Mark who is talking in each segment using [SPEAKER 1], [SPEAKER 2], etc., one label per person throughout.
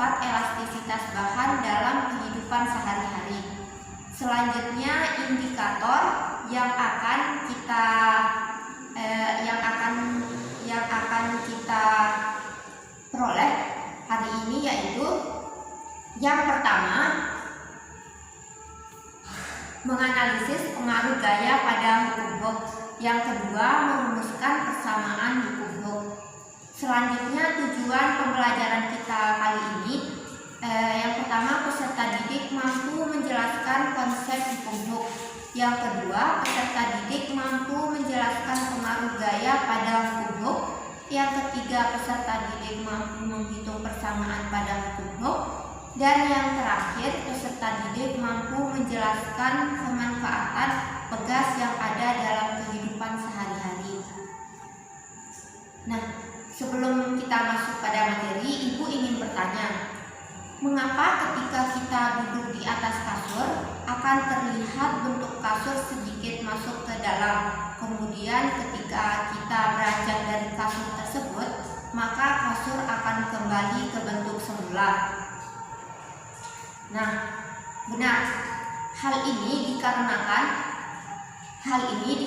[SPEAKER 1] sifat elastisitas bahan dalam kehidupan sehari-hari. Selanjutnya, indikator yang akan kita peroleh hari ini yaitu yang pertama, menganalisis pengaruh gaya pada hukum Hooke. Yang kedua, merumuskan persamaan hukum Hooke. Selanjutnya, tujuan pembelajaran kita kali ini, yang pertama, peserta didik mampu menjelaskan konsep hukum Hooke. Yang kedua, peserta didik mampu menjelaskan pengaruh gaya pada hukum Hooke. Yang ketiga, peserta didik mampu menghitung persamaan pada hukum Hooke. Dan yang terakhir, peserta didik mampu menjelaskan pemanfaatan pegas yang ada dalam kehidupan sehari-hari. Nah, sebelum kita masuk pada materi, Ibu ingin bertanya, mengapa ketika kita duduk di atas kasur akan terlihat bentuk kasur sedikit masuk ke dalam, kemudian ketika kita beranjak dari kasur tersebut, maka kasur akan kembali ke bentuk semula? Nah, benar. Hal ini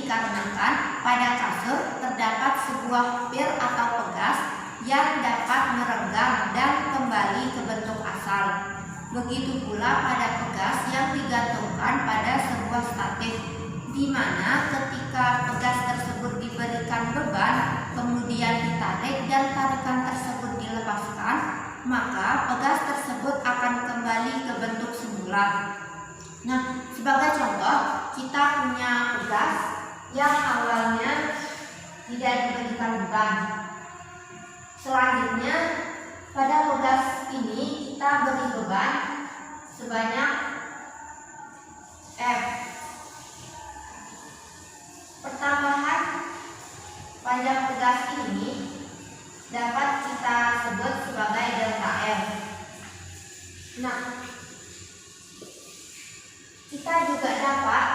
[SPEAKER 1] dikarenakan pada kasur terdapat sebuah pir atau pegas yang dapat merenggang dan kembali ke bentuk asal. Begitu pula pada pegas yang digantungkan pada sebuah statif, di mana ketika pegas tersebut diberikan beban, kemudian ditarik dan tarikan tersebut dilepaskan, maka pegas tersebut akan kembali ke bentuk semula. Nah, sebagai contoh, kita punya pegas yang awalnya tidak diberikan beban. Selanjutnya, pada pegas ini kita beri beban sebanyak F. Pertambahan panjang pegas ini dapat kita sebut sebagai delta F. Nah, kita juga dapat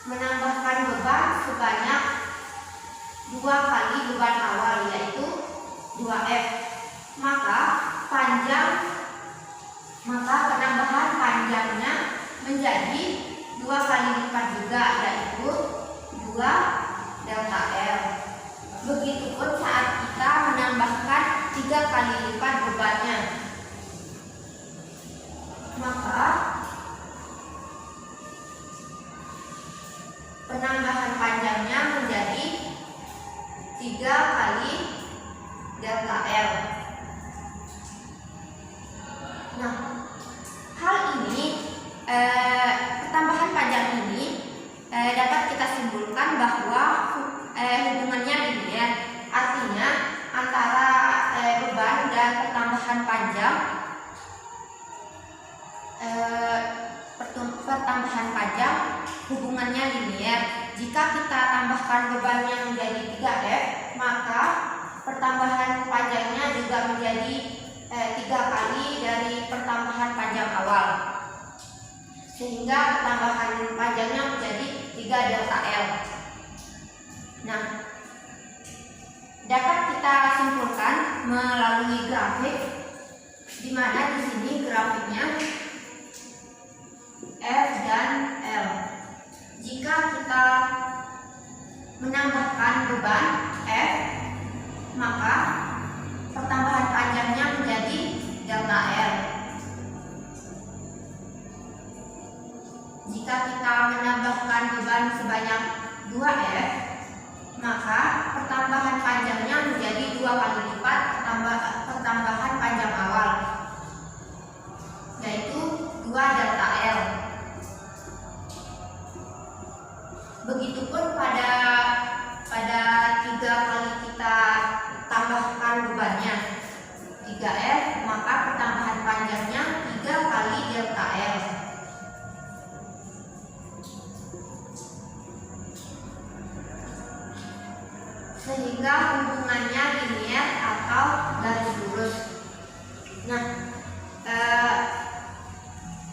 [SPEAKER 1] menambahkan beban sebanyak 2 kali beban awal, yaitu 2F. Maka penambahan panjangnya menjadi 2 kali lipat juga, yaitu 2 delta L. Begitupun saat kita menambahkan 3 kali lipat bebannya, maka penambahan panjangnya menjadi 3 kali delta L. Nah, hal ini, pertambahan panjang ini dapat kita simpulkan bahwa hubungannya linear. Artinya antara beban dan pertambahan panjang, hubungannya linear. Jika kita tambahkan bebannya menjadi 3F, maka pertambahan panjangnya juga menjadi 3 kali dari pertambahan panjang awal, sehingga pertambahan panjangnya menjadi 3 delta L. Nah, dapat kita simpulkan melalui grafik, di mana di sini grafiknya F dan L. Jika kita menambahkan beban F, maka pertambahan panjangnya menjadi delta L. Jika kita menambahkan beban sebanyak 2F, maka pertambahan panjangnya menjadi 2 kali lipat pertambahan panjang awal, yaitu 2 delta L. Begitupun pada 3 kali kita tambahkan bebannya 3F, maka pertambahan panjangnya 3 kali delta L. Sehingga hubungannya linear atau garis lurus. Nah,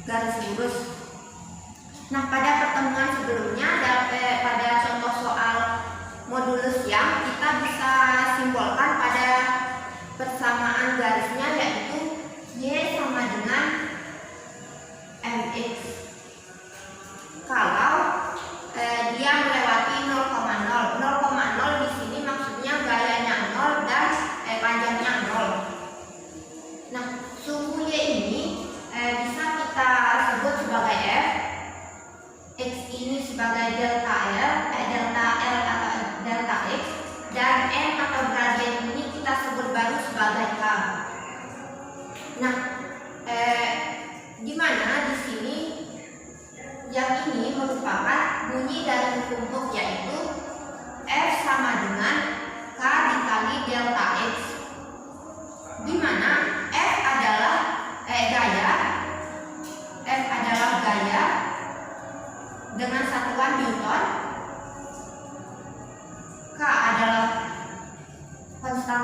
[SPEAKER 1] garis lurus. Nah, pada pertemuan sebelumnya, pada contoh soal modulus yang kita bisa simbolkan pada persamaan garisnya,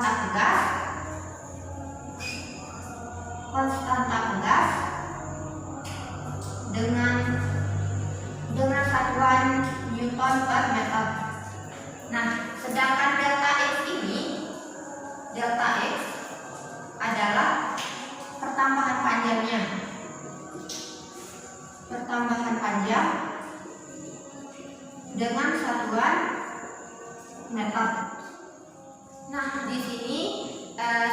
[SPEAKER 1] pegas dengan satuan Newton per meter. Nah, sedangkan delta X ini, delta X adalah pertambahan panjangnya. Pertambahan panjang dengan satuan meter. Nah, di sini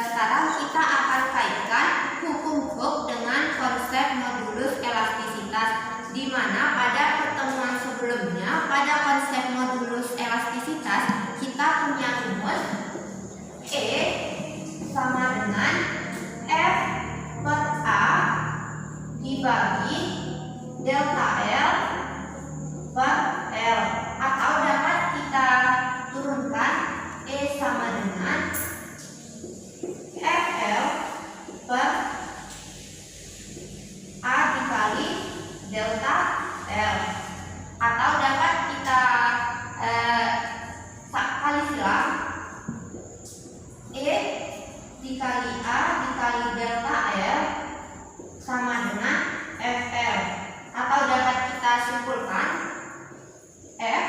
[SPEAKER 1] sekarang kita akan kaitkan hukum Hooke dengan konsep modulus elastisitas, di mana pada pertemuan sebelumnya pada konsep modulus elastisitas kita punya rumus E sama dengan F per A dibagi delta L per L, atau dapat kita turunkan E sama dengan FL per A dikali delta L, atau dapat kita kali silang E dikali A dikali delta L sama dengan FL, atau dapat kita simpulkan F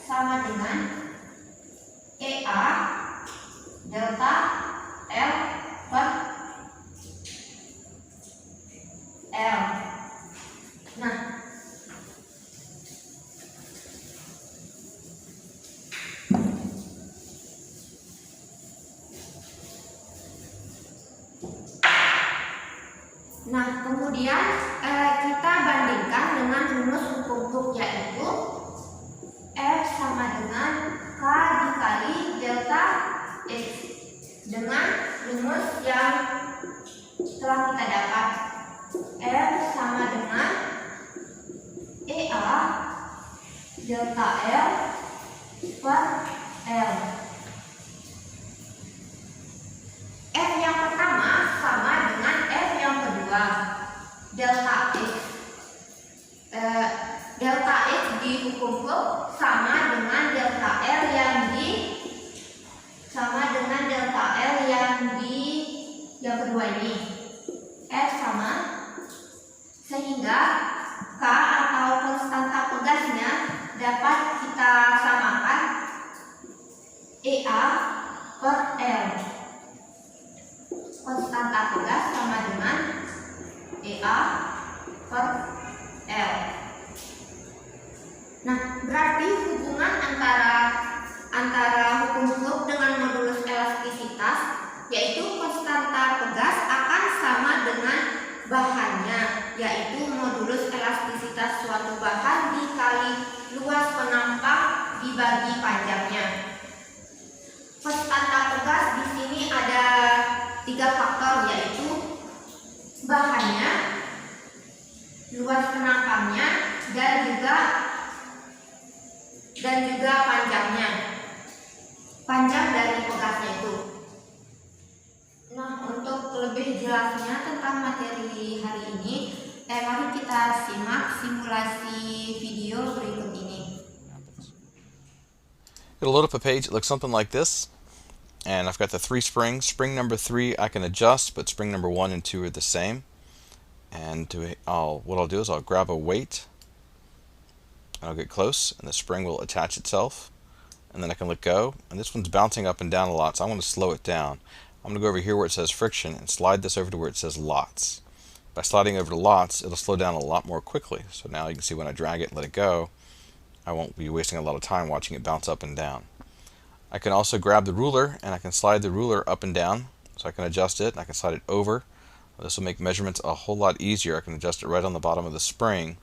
[SPEAKER 1] sama dengan EA delta L per L. Nah, kemudian kita bandingkan dengan rumus hukum Hooke, yaitu F sama dengan K dikali delta X, dengan rumus yang telah kita dapat. F sama dengan EA delta L per L. F yang pertama sama dengan F yang kedua, delta X. Delta X di hukum Hooke sama dengan delta L yang yang kedua ini. F sama, sehingga K atau konstanta pegasnya dapat kita samakan EA per L. Konstanta pegas sama dengan EA per L. Nah, berarti hubungan antara hukum Hooke dengan modulus elastisitas, yaitu konstanta pegas akan sama dengan bahannya, yaitu modulus elastisitas suatu bahan dikali luas penampang dibagi panjangnya. Konstanta pegas di sini ada 3 faktor, yaitu bahannya, luas penampangnya, dan juga panjang dari pegasnya itu. Nah, untuk lebih jelasnya tentang materi hari ini, mari kita simak simulasi video berikut ini.
[SPEAKER 2] It'll load up a page. It looks something like this, and I've got the 3 springs. Spring number 3 I can adjust, but spring number 1 and 2 are the same. And what I'll do is I'll grab a weight, and I'll get close, and the spring will attach itself, and then I can let go. And this one's bouncing up and down a lot, so I'm going to slow it down. I'm going to go over here where it says friction and slide this over to where it says lots. By sliding over to lots, it'll slow down a lot more quickly. So now you can see when I drag it and let it go, I won't be wasting a lot of time watching it bounce up and down. I can also grab the ruler and I can slide the ruler up and down. So I can adjust it and I can slide it over. This will make measurements a whole lot easier. I can adjust it right on the bottom of the spring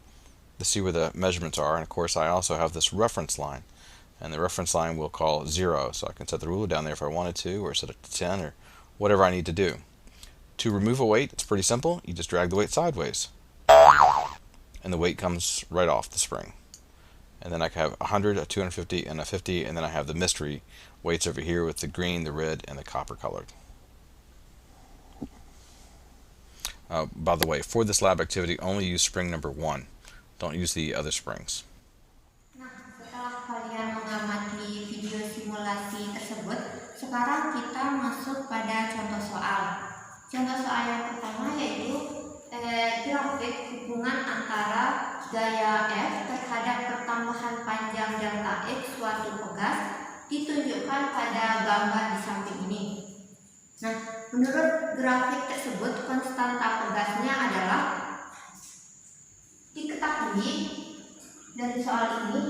[SPEAKER 2] to see where the measurements are. And of course I also have this reference line. And the reference line we'll call 0. So I can set the ruler down there if I wanted to, or set it to 10, or whatever I need to do. To remove a weight, it's pretty simple. You just drag the weight sideways, and the weight comes right off the spring. And then I can have 100, a 250, and a 50, and then I have the mystery weights over here with the green, the red, and the copper colored. By the way, for this lab activity, only use spring number 1. Don't use the other springs.
[SPEAKER 1] Nah, setelah kalian mengamati video simulasi tersebut, sekarang kita masuk pada contoh soal. Contoh soal yang pertama yaitu grafik hubungan antara gaya F terhadap pertambahan panjang delta X suatu pegas ditunjukkan pada gambar di samping ini. Nah, menurut grafik tersebut konstanta pegasnya adalah, diketahui dari soal ini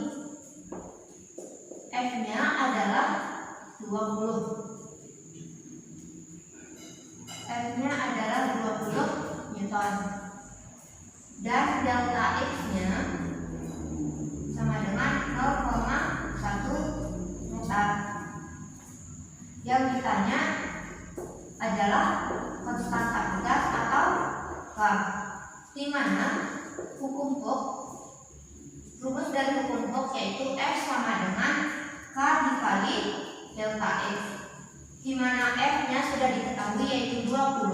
[SPEAKER 1] F-nya adalah 20. F-nya adalah 20 Newton. Dan delta X-nya sama dengan 0,1 meter. Yang ditanya adalah konstanta pegas atau K, di mana rumus dari hukum Hooke yaitu F sama dengan K dikali delta X, di mana F-nya sudah diketahui yaitu 20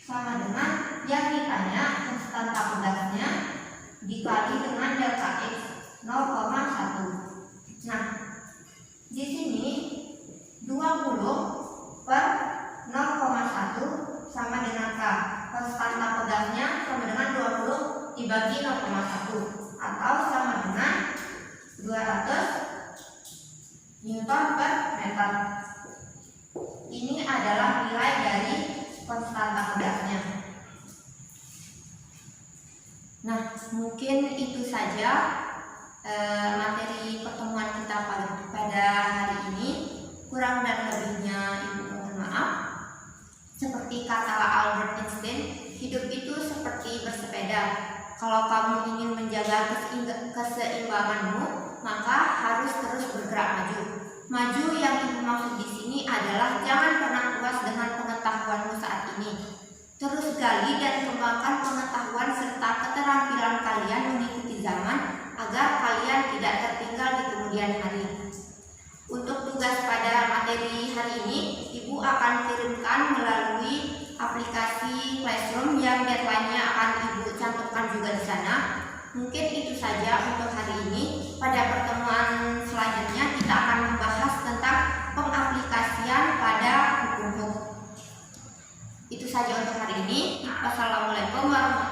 [SPEAKER 1] sama dengan yang ditanya konstanta pegasnya dikali dengan delta X 0,1. Nah, di sini 20 per 0,1 sama dengan K. Konstanta pegasnya sama dengan 20 dibagi 0,1 atau sama dengan 200 Newton per meter. Ini adalah nilai dari konstanta pegasnya. Nah, mungkin itu saja materi pertemuan kita pada hari ini. Kurang dan lebihnya Ibu mohon maaf. Seperti kata Albert Einstein, hidup itu seperti bersepeda. Kalau kamu ingin menjaga keseimbanganmu, maka harus terus bergerak maju. Maju yang Ibu maksud di sini adalah jangan pernah puas dengan pengetahuanmu saat ini. Terus gali dan kembangkan pengetahuan serta keterampilan kalian mengikuti zaman agar kalian tidak tertinggal di kemudian hari. Untuk tugas pada materi hari ini, Ibu akan kirimkan melalui aplikasi Classroom yang deadline-nya akan Ibu cantumkan juga di sana. Mungkin itu saja untuk hari ini. Pada pertemuan selanjutnya kita akan membahas tentang pengaplikasian pada hukum Hooke. Itu saja untuk hari ini. Wassalamualaikum warahmatullahi wabarakatuh.